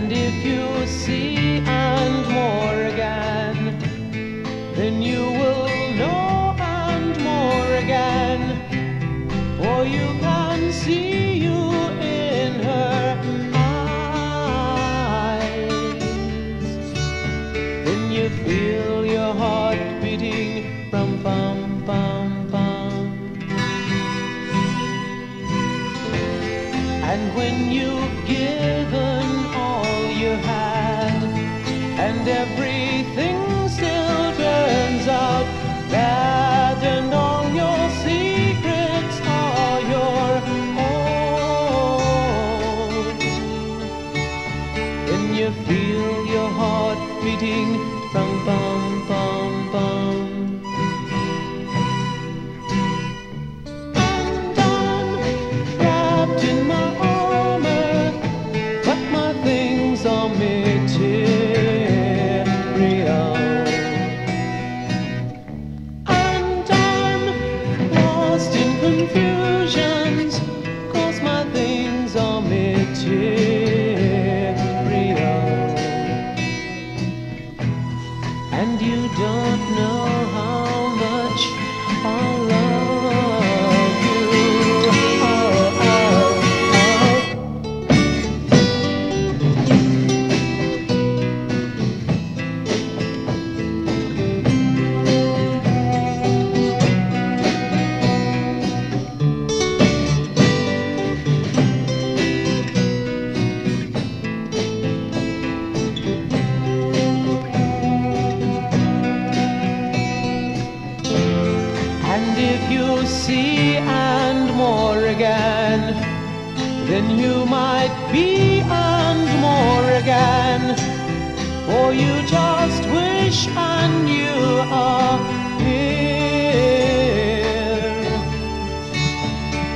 And if you see and more again, then you will know and more again, for you can see you in her eyes. Then you feel your heart beating from pum pum pum. And when you've given all you had, and everything still turns out bad, and all your secrets are your own, then you feel your heart beating from bum bum bum. And I'm wrapped in my armor, but my things are material. And I'm lost in confusions, 'cause my things are material. And you don't know how much I love you. Oh, oh, oh. And if you see and more again, then you might be and more again, for you just wish and you are here.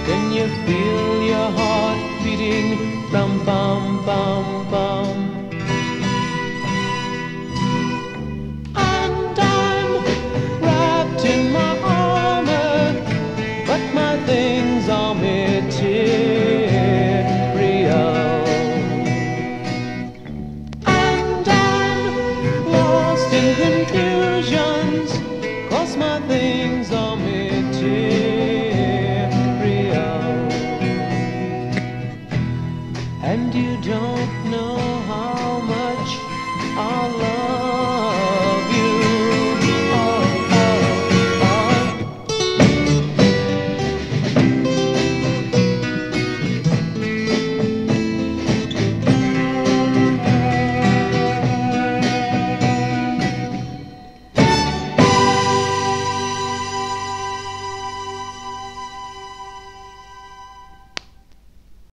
Then you feel your heart beating from bum bum bum. And I'm wrapped in my armor, but my things are material. And I'm lost in confusions, 'cause my things are material.